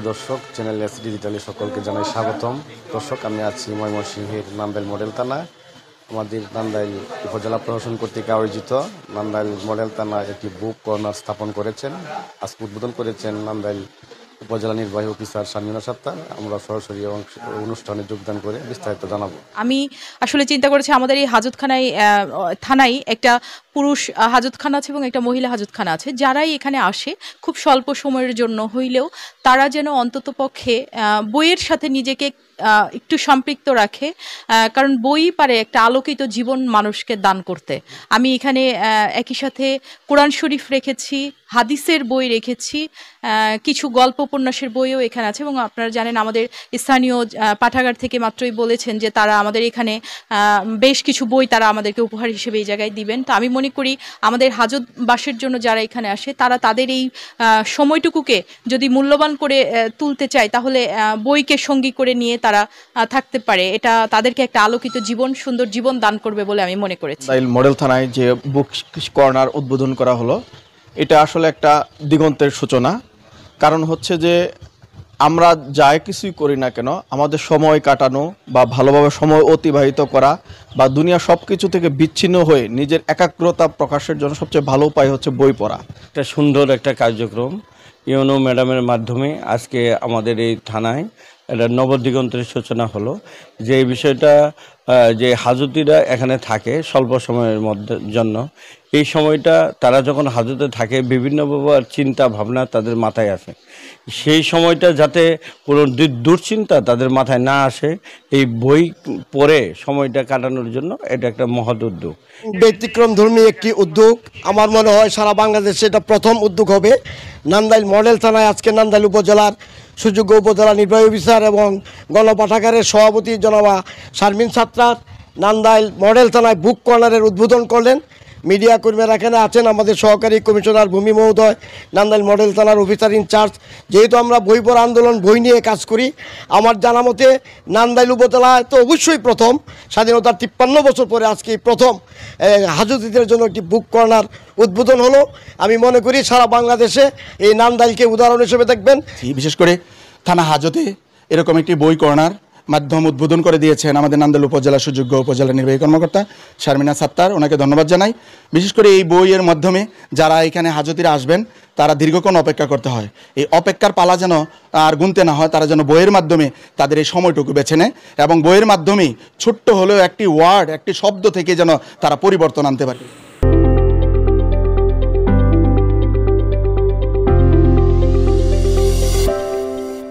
দর্শক channel S ডিজিটালে সকলকে জানাই স্বাগতম। দর্শক, আমি আছি ময়মনসিংহের নান্দাইল মডেল থানায়। আমাদের নান্দাইল উপজেলা প্রশাসন কর্তৃক আয়োজিত নান্দাইল মডেল থানায় একটি বুক কর্নার স্থাপন করেছেন। আজকে উদ্বোধন করেছেন নান্দাইল উপজেলা নির্বাহী অফিসার শারমিনা সাত্তার। আমরা সরাসরি অনুষ্ঠানে যোগদান করে বিস্তারিত জানাবো। আমি আসলে চিন্তা করেছি আমাদের এই হাজতখানায় থানায় একটা পুরুষ হাজতখানা আছে এবং একটা মহিলা হাজতখানা আছে। যারাই এখানে আসে খুব স্বল্প সময়ের জন্য হইলেও তারা যেন অন্ততপক্ষে বইয়ের সাথে নিজেকে একটু সম্পৃক্ত রাখে, কারণ বই পারে একটা আলোকিত জীবন মানুষকে দান করতে। আমি এখানে একই সাথে কোরআন শরীফ রেখেছি, হাদিসের বই রেখেছি, কিছু গল্প উপন্যাসের বইও এখানে আছে। এবং আপনারা জানেন আমাদের স্থানীয় পাঠাগার থেকে মাত্রই বলেছেন যে তারা আমাদের এখানে বেশ কিছু বই তারা আমাদেরকে উপহার হিসেবে এই জায়গায় দিবেন। তো আমি মনে করি আমাদের হাজতবাসের জন্য যারা এখানে আসে তারা তাদের এই সময়টুকুকে যদি মূল্যবান করে তুলতে চায় তাহলে বইকে সঙ্গী করে নিয়ে তারা থাকতে পারে। এটা তাদেরকে একটা আলোকিত জীবন, সুন্দর জীবন দান করবে বলে আমি মনে করেছি। মডেল থানায় যে বুক কর্নার উদ্বোধন করা হলো, এটা আসলে একটা দিগন্তের সূচনা। কারণ হচ্ছে যে আমরা যাই কিছুই করি না কেন, আমাদের সময় কাটানো বা ভালোভাবে সময় অতিবাহিত করা বা দুনিয়া সব কিছু থেকে বিচ্ছিন্ন হয়ে নিজের একাগ্রতা প্রকাশের জন্য সবচেয়ে ভালো উপায় হচ্ছে বই পড়া। একটা সুন্দর একটা কার্যক্রম ইউনো ম্যাডামের মাধ্যমে আজকে আমাদের এই থানায় একটা নবদিগন্তের সূচনা হলো। যে এই বিষয়টা যে হাজতিরা এখানে থাকে স্বল্প সময়ের মধ্যে জন্য, এই সময়টা তারা যখন হাজতে থাকে বিভিন্ন চিন্তা ভাবনা তাদের মাথায় আসে, সেই সময়টা যাতে কোনো দুশ্চিন্তা তাদের মাথায় না আসে, এই বই পড়ে সময়টা কাটানোর জন্য এটা একটা মহৎ উদ্যোগ, ব্যতিক্রম ধর্মী একটি উদ্যোগ। আমার মনে হয় সারা বাংলাদেশে এটা প্রথম উদ্যোগ হবে। নান্দাইল মডেল থানায় আজকে নান্দাইল উপজেলার সুযোগ্য উপজেলা নির্বাহী অফিসার এবং গণপাঠাগারের সভাপতি জনাবা শারমিন সাত্তার নান্দাইল মডেল থানায় বুক কর্নারের উদ্বোধন করলেন। মিডিয়া কর্মীরা এখানে আছেন, আমাদের সহকারী কমিশনার ভূমি মহোদয়, নান্দাইল মডেল থানার অফিসার ইনচার্জ। যেহেতু আমরা বই পড়া আন্দোলন, বই নিয়ে কাজ করি, আমার জানা মতে নান্দাইল উপজেলায় তো অবশ্যই প্রথম, স্বাধীনতার 53 বছর পরে আজকে প্রথম হাজতিদের জন্য একটি বুক কর্নার উদ্বোধন হলো। আমি মনে করি সারা বাংলাদেশে এই নান্দাইলকে উদাহরণ হিসেবে দেখবেন। বিশেষ করে থানা হাজতে এরকম একটি বই কর্নার মাধ্যম উদ্বোধন করে দিয়েছেন আমাদের নান্দাইল উপজেলা সুযোগ্য উপজেলা নির্বাহী কর্মকর্তা শারমিনা সাত্তার, ওনাকে ধন্যবাদ জানাই। বিশেষ করে এই বইয়ের মাধ্যমে যারা এখানে হাজতিরা আসবেন তারা দীর্ঘক্ষণ অপেক্ষা করতে হয়, এই অপেক্ষার পালা যেন আর গুনতে না হয়, তারা যেন বইয়ের মাধ্যমে তাদের এই সময়টুকু বেছে নেয় এবং বইয়ের মাধ্যমেই ছোট্ট হলেও একটি ওয়ার্ড, একটি শব্দ থেকে যেন তারা পরিবর্তন আনতে পারে।